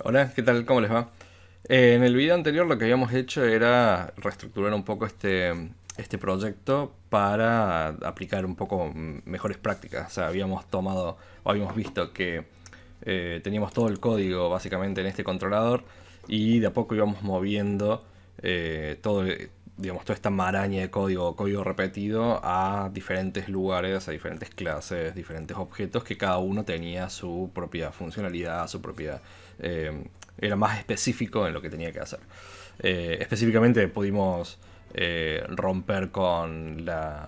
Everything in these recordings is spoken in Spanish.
Hola, ¿qué tal? ¿Cómo les va? En el video anterior lo que habíamos hecho era reestructurar un poco este proyecto para aplicar un poco mejores prácticas. O sea, habíamos tomado o habíamos visto que teníamos todo el código básicamente en este controlador y de a poco íbamos moviendo todo, digamos, toda esta maraña de código repetido a diferentes lugares, a diferentes clases, diferentes objetos que cada uno tenía su propia funcionalidad, su propia... eh, era más específico en lo que tenía que hacer. Específicamente pudimos romper con la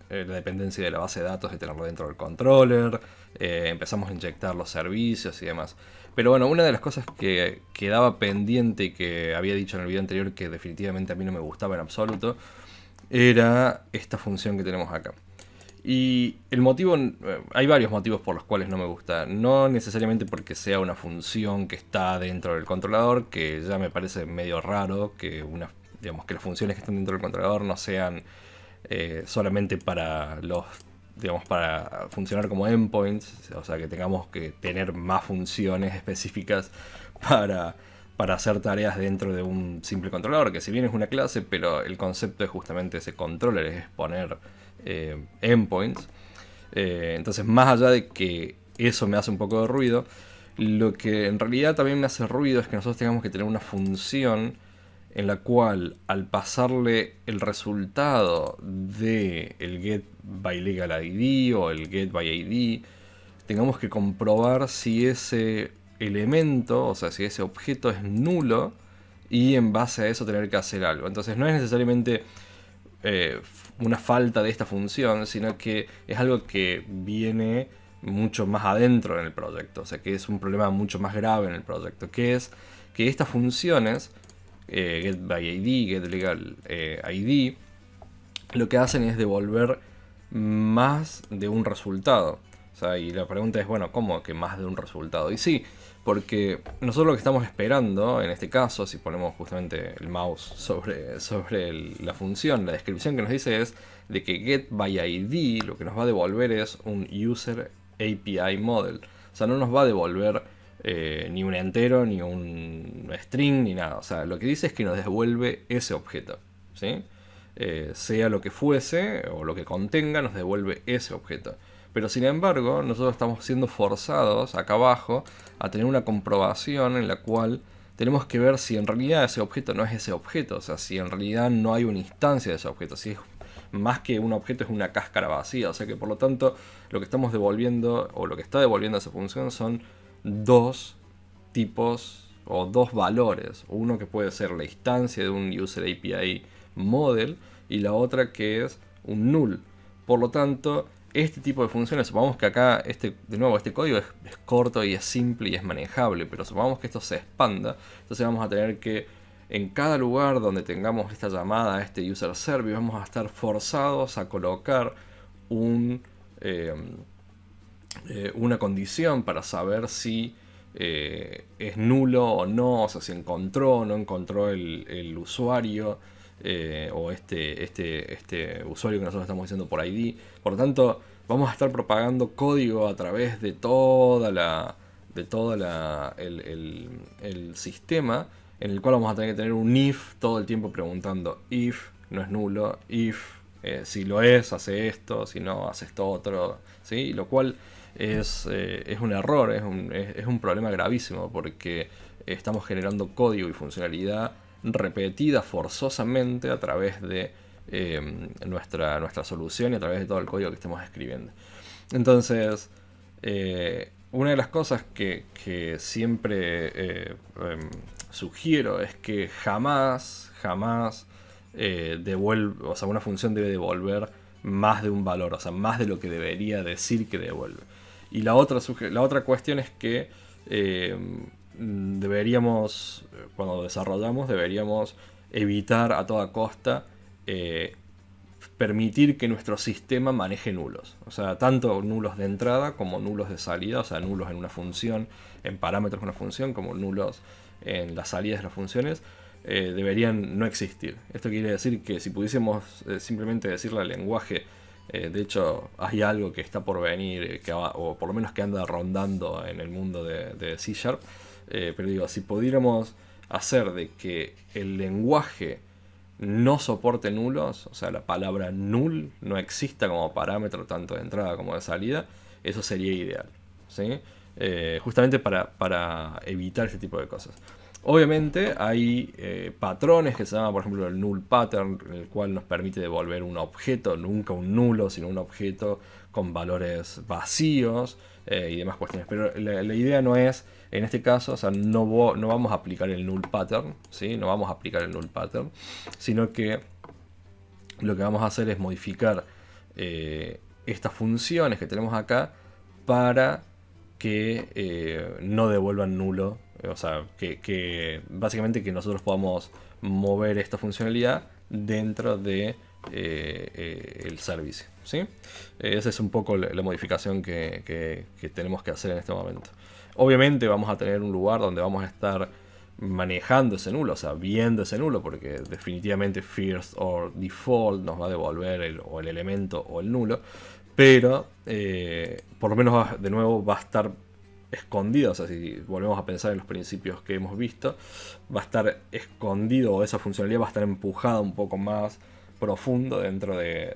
dependencia de la base de datos, de tenerlo dentro del controller, empezamos a inyectar los servicios y demás. Pero bueno, una de las cosas que quedaba pendiente y que había dicho en el video anterior que definitivamente a mí no me gustaba en absoluto, era esta función que tenemos acá. Y el motivo, hay varios motivos por los cuales no me gusta. No necesariamente porque sea una función que está dentro del controlador, que ya me parece medio raro digamos, que las funciones que están dentro del controlador no sean solamente para digamos, para funcionar como endpoints, o sea, que tengamos que tener más funciones específicas para, para hacer tareas dentro de un simple controlador, que si bien es una clase, pero el concepto es justamente ese controller, es poner endpoints. Entonces, más allá de que eso me hace un poco de ruido, lo que en realidad también me hace ruido es que nosotros tengamos que tener una función en la cual al pasarle el resultado de el get by legal ID o el get by ID, tengamos que comprobar si ese elemento, o sea, si ese objeto es nulo y en base a eso tener que hacer algo. Entonces no es necesariamente eh, una falta de esta función, sino que es algo que viene mucho más adentro en el proyecto, o sea que es un problema mucho más grave en el proyecto, que es que estas funciones, get by ID, get legal ID, lo que hacen es devolver más de un resultado. O sea, y la pregunta es, bueno, ¿cómo que más de un resultado? Y sí, porque nosotros lo que estamos esperando, en este caso, si ponemos justamente el mouse sobre la función, la descripción que nos dice es de que get by ID lo que nos va a devolver es un user API model. O sea, no nos va a devolver ni un entero, ni un string, ni nada. O sea, lo que dice es que nos devuelve ese objeto. ¿Sí? Sea lo que fuese o lo que contenga, nos devuelve ese objeto. Pero sin embargo, nosotros estamos siendo forzados acá abajo a tener una comprobación en la cual tenemos que ver si en realidad ese objeto no es ese objeto, o sea, si en realidad no hay una instancia de ese objeto, si es más que un objeto es una cáscara vacía, o sea que por lo tanto lo que estamos devolviendo o lo que está devolviendo esa función son dos tipos o dos valores, uno que puede ser la instancia de un user API model y la otra que es un null. Por lo tanto, este tipo de funciones, supongamos que acá, de nuevo, este código es corto y es simple y es manejable, pero supongamos que esto se expanda, entonces vamos a tener que, en cada lugar donde tengamos esta llamada a este user service, vamos a estar forzados a colocar un, eh, una condición para saber si es nulo o no, o sea, si encontró o no encontró el usuario o este usuario que nosotros estamos diciendo por ID. Por lo tanto, vamos a estar propagando código a través de el sistema, en el cual vamos a tener que tener un if todo el tiempo preguntando if no es nulo, if si lo es, hace esto, si no, hace esto otro, ¿sí? Lo cual es un error, es un problema gravísimo porque estamos generando código y funcionalidad repetida forzosamente a través de nuestra solución y a través de todo el código que estemos escribiendo. Entonces, una de las cosas que siempre sugiero es que jamás devuelve, o sea, una función debe devolver más de un valor, o sea, más de lo que debería decir que devuelve. Y la otra cuestión es que deberíamos, cuando desarrollamos, deberíamos evitar a toda costa eh, permitir que nuestro sistema maneje nulos. O sea, tanto nulos de entrada como nulos de salida, o sea, nulos en una función, en parámetros de una función, como nulos en las salidas de las funciones, deberían no existir. Esto quiere decir que si pudiésemos simplemente decirle al lenguaje De hecho, hay algo que está por venir, o por lo menos que anda rondando en el mundo de C Sharp. Pero digo, si pudiéramos hacer de que el lenguaje no soporte nulos, o sea, la palabra null no exista como parámetro tanto de entrada como de salida, eso sería ideal, ¿sí? Justamente para evitar este tipo de cosas. Obviamente hay patrones que se llaman, por ejemplo, el null pattern, el cual nos permite devolver un objeto, nunca un nulo, sino un objeto con valores vacíos y demás cuestiones. Pero la idea no es, en este caso, o sea, no vamos a aplicar el null pattern, ¿sí? No vamos a aplicar el null pattern, sino que lo que vamos a hacer es modificar estas funciones que tenemos acá para que no devuelvan nulo. O sea, básicamente que nosotros podamos mover esta funcionalidad dentro de el servicio, ¿sí? Esa es un poco la modificación que tenemos que hacer en este momento. Obviamente vamos a tener un lugar donde vamos a estar manejando ese nulo, o sea, viendo ese nulo, porque definitivamente first or default nos va a devolver o el elemento o el nulo, pero por lo menos de nuevo va a estar escondido. O sea, si volvemos a pensar en los principios que hemos visto, va a estar escondido, o esa funcionalidad va a estar empujada un poco más profundo dentro del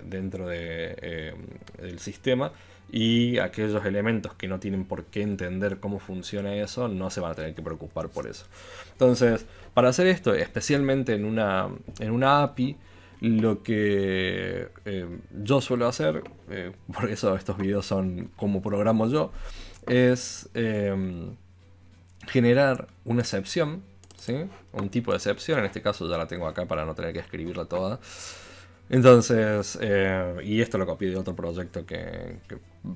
sistema, y aquellos elementos que no tienen por qué entender cómo funciona eso no se van a tener que preocupar por eso. Entonces, para hacer esto, especialmente en una API, lo que yo suelo hacer, por eso estos videos son como programo yo, es generar una excepción, ¿sí? Un tipo de excepción. En este caso ya la tengo acá para no tener que escribirla toda. Entonces, y esto lo copié de otro proyecto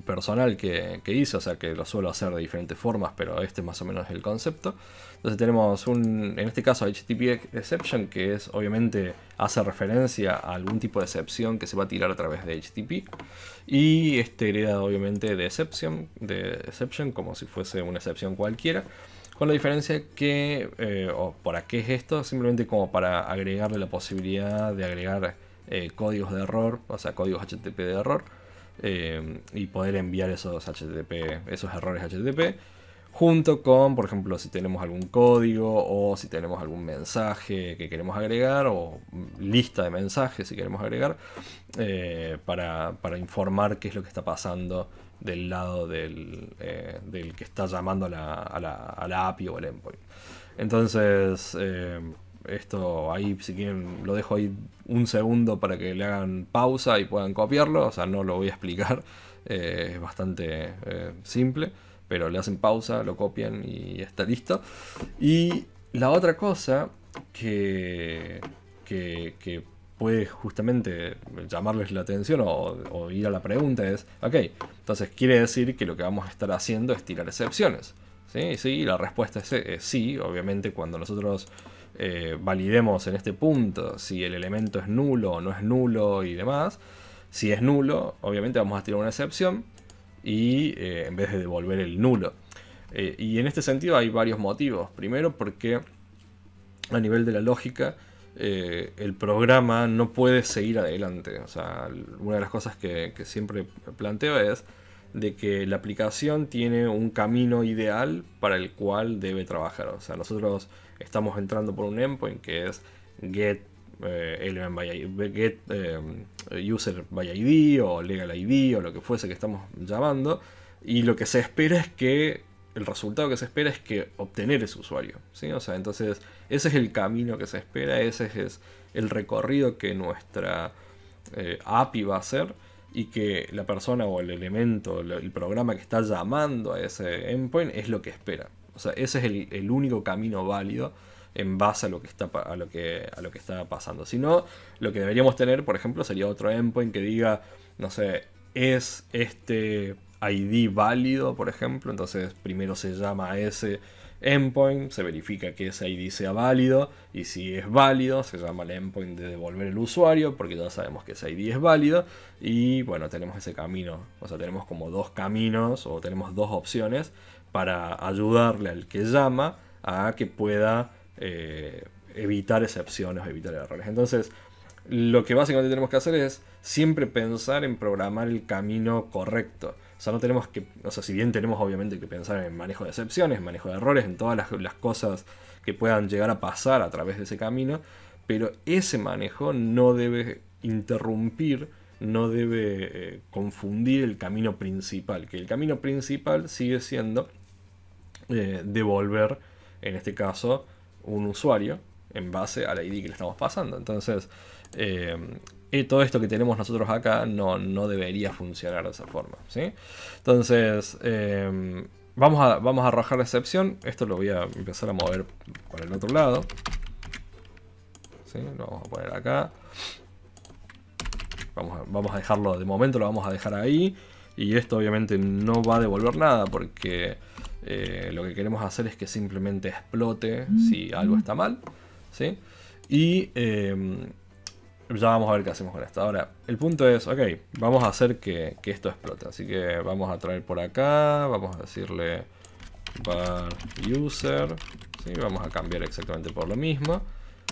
personal que hice, o sea que lo suelo hacer de diferentes formas, pero este más o menos es el concepto. Entonces tenemos en este caso HTTP exception, que es obviamente hace referencia a algún tipo de excepción que se va a tirar a través de HTTP, y este hereda obviamente de exception como si fuese una excepción cualquiera, con la diferencia que, o ¿para qué es esto? Simplemente como para agregarle la posibilidad de agregar códigos de error, o sea, códigos HTTP de error, y poder enviar esos errores HTTP, junto con, por ejemplo, si tenemos algún código o si tenemos algún mensaje que queremos agregar, o lista de mensajes si queremos agregar, para informar qué es lo que está pasando del lado del que está llamando a la API o el endpoint. Entonces, esto ahí, si quieren, lo dejo ahí un segundo para que le hagan pausa y puedan copiarlo. O sea, no lo voy a explicar, es bastante simple, pero le hacen pausa, lo copian y está listo. Y la otra cosa que puede justamente llamarles la atención o ir a la pregunta es, ok, entonces quiere decir que lo que vamos a estar haciendo es tirar excepciones. Sí, sí, la respuesta es sí. Obviamente cuando nosotros validemos en este punto si el elemento es nulo o no es nulo y demás, si es nulo, obviamente vamos a tirar una excepción y en vez de devolver el nulo. Y en este sentido hay varios motivos. Primero, porque a nivel de la lógica, el programa no puede seguir adelante. O sea, una de las cosas que siempre planteo es de que la aplicación tiene un camino ideal para el cual debe trabajar. O sea, nosotros estamos entrando por un endpoint que es get element by get user by ID o legal ID o lo que fuese que estamos llamando, y lo que se espera es que el resultado que se espera es que obtener ese usuario, ¿sí? O sea, entonces ese es el camino que se espera, ese es el recorrido que nuestra API va a hacer, y que la persona o el elemento, el programa que está llamando a ese endpoint es lo que espera. O sea, ese es el único camino válido en base a lo que está pasando. Si no, lo que deberíamos tener, por ejemplo, sería otro endpoint que diga, no sé, es este ID válido, por ejemplo. Entonces primero se llama a ese endpoint, se verifica que ese ID sea válido, y si es válido se llama al endpoint de devolver el usuario, porque ya sabemos que ese ID es válido. Y bueno, tenemos ese camino. O sea, tenemos como dos caminos, o tenemos dos opciones para ayudarle al que llama a que pueda evitar excepciones o evitar errores. Entonces, lo que básicamente tenemos que hacer es siempre pensar en programar el camino correcto. O sea, no tenemos que, o sea, si bien tenemos obviamente que pensar en manejo de excepciones, manejo de errores, en todas las cosas que puedan llegar a pasar a través de ese camino, pero ese manejo no debe interrumpir, no debe confundir el camino principal, que el camino principal sigue siendo devolver, en este caso, un usuario en base al ID que le estamos pasando. Entonces, todo esto que tenemos nosotros acá no debería funcionar de esa forma, ¿sí? Entonces, vamos a arrojar la excepción. Esto lo voy a empezar a mover para el otro lado, ¿sí? Lo vamos a poner acá. Vamos a dejarlo, de momento lo vamos a dejar ahí. Y esto obviamente no va a devolver nada porque lo que queremos hacer es que simplemente explote si algo está mal, ¿sí? Y ya vamos a ver qué hacemos con esto. Ahora, el punto es, ok, vamos a hacer que esto explote. Así que vamos a traer por acá, vamos a decirle var user, ¿sí? Vamos a cambiar exactamente por lo mismo.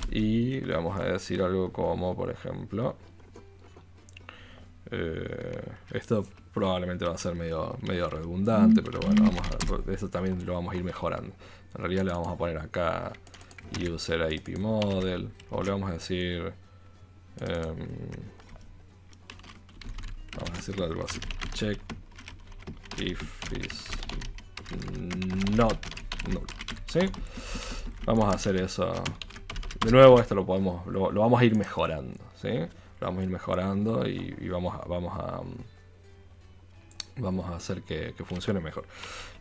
Y le vamos a decir algo como, por ejemplo, esto probablemente va a ser medio redundante, pero bueno, eso también lo vamos a ir mejorando. En realidad le vamos a poner acá user IP model, o le vamos a decir vamos a decirle algo así, check if is not null, ¿sí? Vamos a hacer eso de nuevo. Esto lo vamos a ir mejorando, ¿sí? Lo vamos a ir mejorando y vamos a hacer que funcione mejor.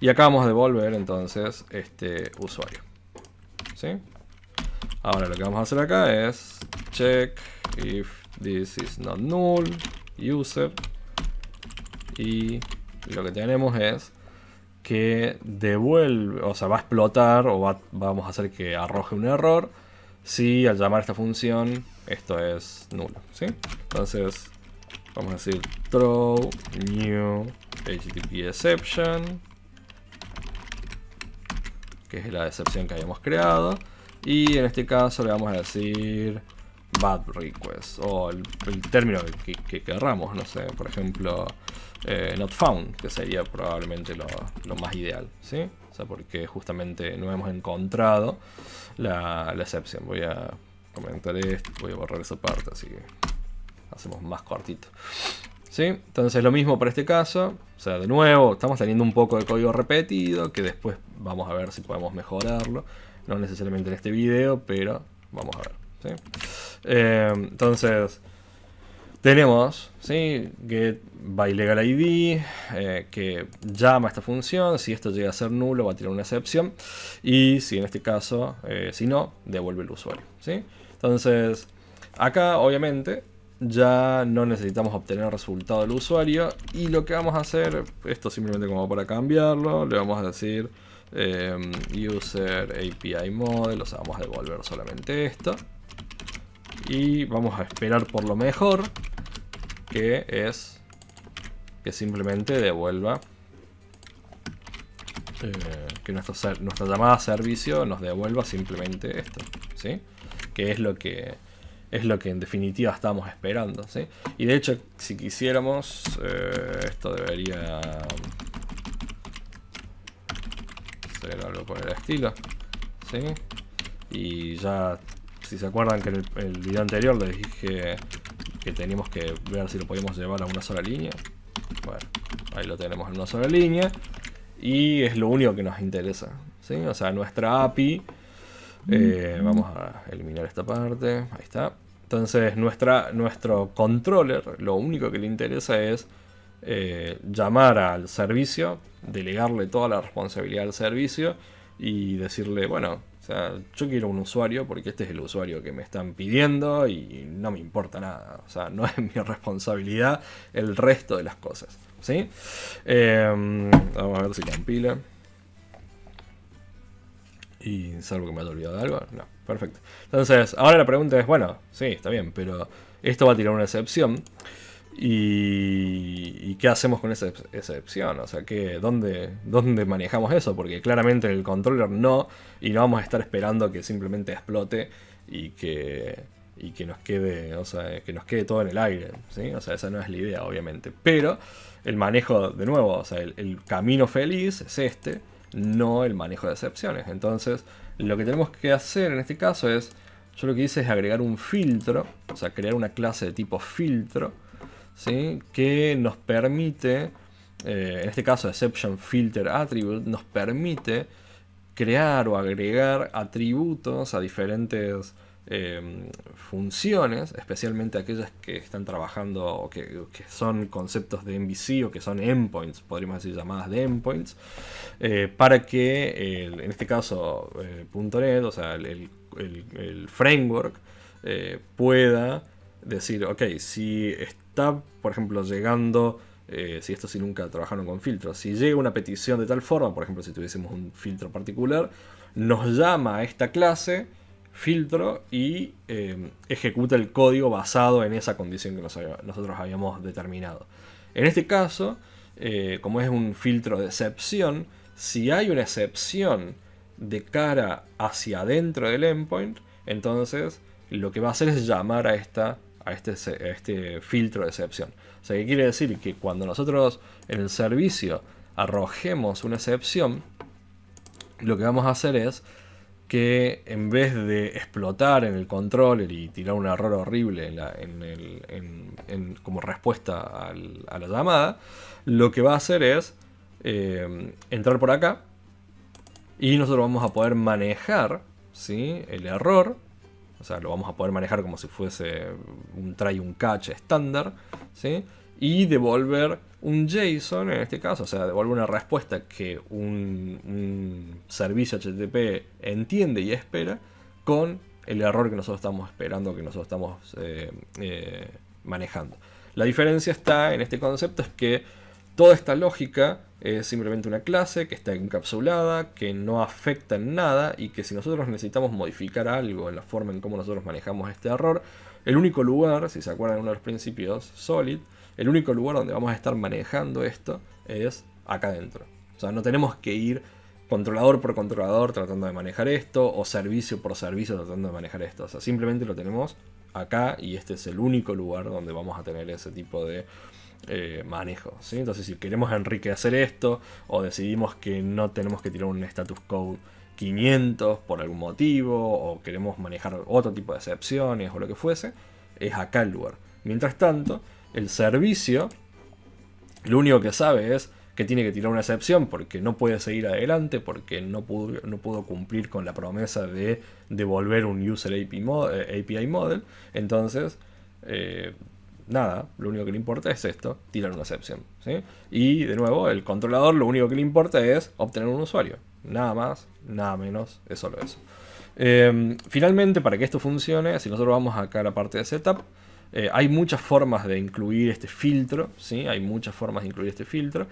Y acá vamos a devolver entonces este usuario, ¿sí? Ahora lo que vamos a hacer acá es check if this is not null user, y lo que tenemos es que devuelve, o sea, va a explotar o vamos a hacer que arroje un error si al llamar a esta función esto es nulo, ¿sí? Entonces vamos a decir throw new HTTP exception, que es la excepción que habíamos creado, y en este caso le vamos a decir bad request, o el término que querramos, no sé, por ejemplo not found, que sería probablemente lo más ideal, ¿sí? O sea, porque justamente no hemos encontrado la excepción. Voy a comentar esto, voy a borrar esa parte, así que hacemos más cortito, ¿sí? Entonces lo mismo para este caso. O sea, de nuevo, estamos teniendo un poco de código repetido, que después vamos a ver si podemos mejorarlo. No necesariamente en este video, pero vamos a ver, ¿sí? Entonces tenemos, ¿sí? Get by legal ID, que llama a esta función. Si esto llega a ser nulo, va a tirar una excepción. Y si en este caso, si no, devuelve el usuario, ¿sí? Entonces, acá obviamente ya no necesitamos obtener el resultado del usuario. Y lo que vamos a hacer, esto simplemente como para cambiarlo, le vamos a decir user API model, o sea, vamos a devolver solamente esto. Y vamos a esperar por lo mejor, que es que simplemente devuelva, que nuestra llamada a servicio nos devuelva simplemente esto, ¿sí? Que es lo que en definitiva estamos esperando, ¿sí? Y de hecho, si quisiéramos, esto debería ser algo por el estilo, ¿sí? Y ya, si se acuerdan que en el video anterior les dije que teníamos que ver si lo podíamos llevar a una sola línea. Bueno, ahí lo tenemos en una sola línea. Y es lo único que nos interesa, ¿sí? O sea, nuestra API, vamos a eliminar esta parte, ahí está. Entonces nuestro controller, lo único que le interesa es llamar al servicio, delegarle toda la responsabilidad al servicio y decirle, bueno, o sea, yo quiero un usuario porque este es el usuario que me están pidiendo y no me importa nada. O sea, no es mi responsabilidad el resto de las cosas, ¿sí? Vamos a ver si compila. Y salvo que me haya olvidado de algo. No, perfecto. Entonces, ahora la pregunta es, bueno, sí, está bien, pero esto va a tirar una excepción. ¿Y qué hacemos con esa excepción? O sea, ¿dónde manejamos eso? Porque claramente en el controller no, y no vamos a estar esperando que simplemente explote y que y que nos quede, o sea, que nos quede todo en el aire, ¿sí? O sea, esa no es la idea, obviamente. Pero el manejo, de nuevo, o sea, el camino feliz es este, no el manejo de excepciones. Entonces, lo que tenemos que hacer en este caso es, yo lo que hice es agregar un filtro, o sea, crear una clase de tipo filtro, ¿sí? Que nos permite, en este caso exception filter attribute, nos permite crear o agregar atributos a diferentes funciones, especialmente aquellas que están trabajando o que son conceptos de MVC o que son endpoints, podríamos decir llamadas de endpoints, para que en este caso .NET, o sea, el framework pueda decir, ok, si está, por ejemplo, llegando, si esto sí nunca trabajaron con filtros, si llega una petición de tal forma, por ejemplo, si tuviésemos un filtro particular, nos llama a esta clase filtro y ejecuta el código basado en esa condición que nosotros habíamos determinado. En este caso, como es un filtro de excepción, si hay una excepción de cara hacia adentro del endpoint, entonces lo que va a hacer es llamar a este filtro de excepción. O sea, ¿qué quiere decir? Que cuando nosotros en el servicio arrojemos una excepción, lo que vamos a hacer es que en vez de explotar en el controller y tirar un error horrible como respuesta a la llamada, lo que va a hacer es entrar por acá y nosotros vamos a poder manejar, ¿sí?, el error. O sea, lo vamos a poder manejar como si fuese un try un catch estándar, ¿sí? Y devolver un JSON en este caso, o sea, devolver una respuesta que un servicio HTTP entiende y espera con el error que nosotros estamos esperando, que nosotros estamos manejando. La diferencia está en este concepto es que toda esta lógica es simplemente una clase que está encapsulada, que no afecta en nada y que si nosotros necesitamos modificar algo en la forma en cómo nosotros manejamos este error, el único lugar, si se acuerdan de uno de los principios, Solid, el único lugar donde vamos a estar manejando esto es acá adentro. O sea, no tenemos que ir controlador por controlador tratando de manejar esto o servicio por servicio tratando de manejar esto. O sea, simplemente lo tenemos acá y este es el único lugar donde vamos a tener ese tipo de manejo, ¿sí? Entonces, si queremos enriquecer esto o decidimos que no tenemos que tirar un status code 500 por algún motivo o queremos manejar otro tipo de excepciones o lo que fuese, es acá el lugar. Mientras tanto, el servicio lo único que sabe es que tiene que tirar una excepción porque no puede seguir adelante, porque no pudo cumplir con la promesa de devolver un User API Model. Entonces, nada, lo único que le importa es esto, tirar una excepción, ¿sí? Y de nuevo, el controlador lo único que le importa es obtener un usuario. Nada más, nada menos, es solo eso. Finalmente, para que esto funcione, si nosotros vamos acá a la parte de setup, hay muchas formas de incluir este filtro, ¿sí? Hay muchas formas de incluir este filtro.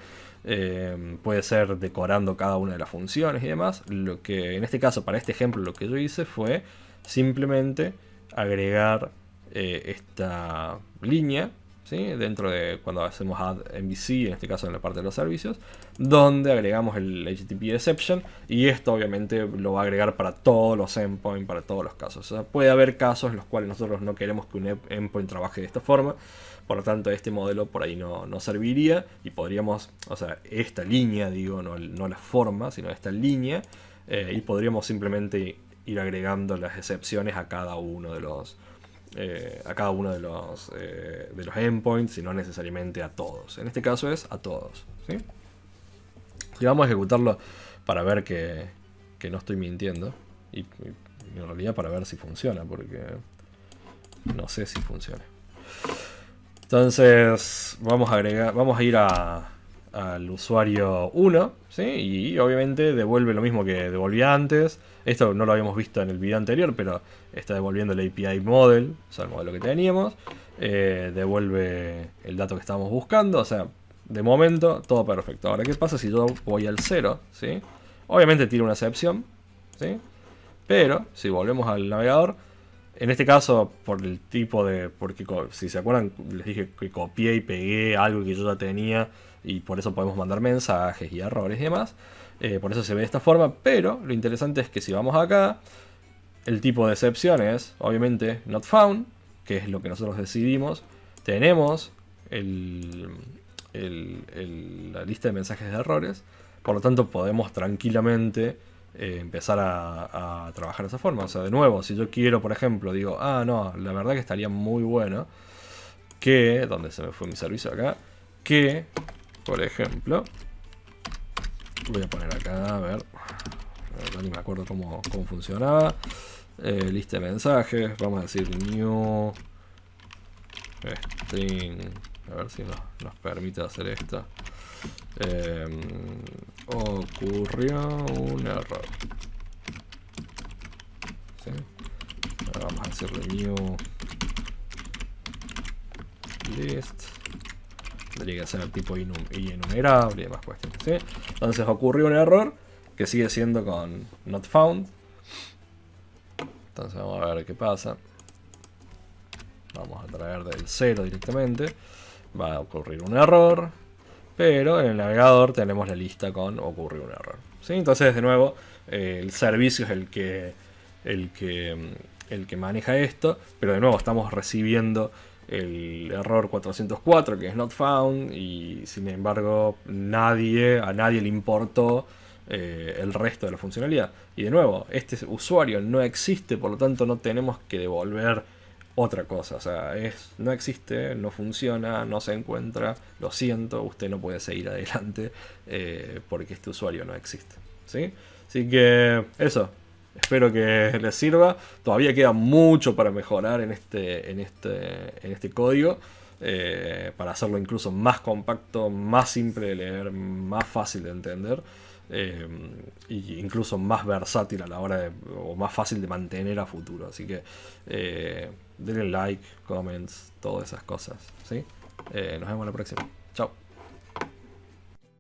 Puede ser decorando cada una de las funciones y demás. Lo que en este caso, para este ejemplo, lo que yo hice fue simplemente agregar esta línea, ¿sí?, dentro de cuando hacemos add MVC, en este caso en la parte de los servicios, donde agregamos el HTTP exception y esto obviamente lo va a agregar para todos los endpoints, para todos los casos. O sea, puede haber casos en los cuales nosotros no queremos que un endpoint trabaje de esta forma, por lo tanto este modelo por ahí no serviría y podríamos, o sea, esta línea, digo, no la forma, sino esta línea, y podríamos simplemente ir agregando las excepciones a cada uno de los endpoints y no necesariamente a todos. En este caso es a todos, ¿sí? Y vamos a ejecutarlo para ver que no estoy mintiendo y en realidad para ver si funciona, porque no sé si funciona. Entonces vamos a ir al usuario 1, ¿sí? Y obviamente devuelve lo mismo que devolvía antes. Esto no lo habíamos visto en el video anterior, pero está devolviendo el API model, o sea, el modelo que teníamos. Devuelve el dato que estábamos buscando, o sea, de momento todo perfecto. Ahora, ¿qué pasa si yo voy al 0? ¿Sí? Obviamente tira una excepción, ¿sí? Pero si volvemos al navegador, en este caso por el tipo de... porque si se acuerdan les dije que copié y pegué algo que yo ya tenía y por eso podemos mandar mensajes y errores y demás. Por eso se ve de esta forma, pero lo interesante es que si vamos acá, El tipo de excepción es, obviamente, not found, que es lo que nosotros decidimos. Tenemos la lista de mensajes de errores. Por lo tanto, podemos tranquilamente empezar a trabajar de esa forma. O sea, de nuevo, si yo quiero, por ejemplo, digo, no, la verdad que estaría muy bueno que, ¿dónde se me fue mi servicio acá? Que, por ejemplo, voy a poner acá, a ver, ni me acuerdo cómo funcionaba. Lista de mensajes, vamos a decir new string, a ver si nos permite hacer esto. Ocurrió un error. ¿Sí? Ahora vamos a decirle new list. Tendría que ser el tipo enumerable y demás cuestiones. ¿Sí? Entonces ocurrió un error que sigue siendo con not found. Entonces vamos a ver qué pasa. Vamos a traer del 0 directamente. Va a ocurrir un error. Pero en el navegador tenemos la lista con ocurrió un error. ¿Sí? Entonces de nuevo el servicio es el que maneja esto. Pero de nuevo estamos recibiendo el error 404 que es not found. Y sin embargo a nadie le importó el resto de la funcionalidad. Y de nuevo, este usuario no existe, por lo tanto no tenemos que devolver otra cosa. O sea, no existe, no funciona, no se encuentra, lo siento, usted no puede seguir adelante porque este usuario no existe. ¿Sí? Así que eso, espero que les sirva. Todavía queda mucho para mejorar en este código. Para hacerlo incluso más compacto, más simple de leer, más fácil de entender. Y incluso más versátil a la hora o más fácil de mantener a futuro. Así que denle like, comments, todas esas cosas. ¿Sí? Nos vemos la próxima. Chao.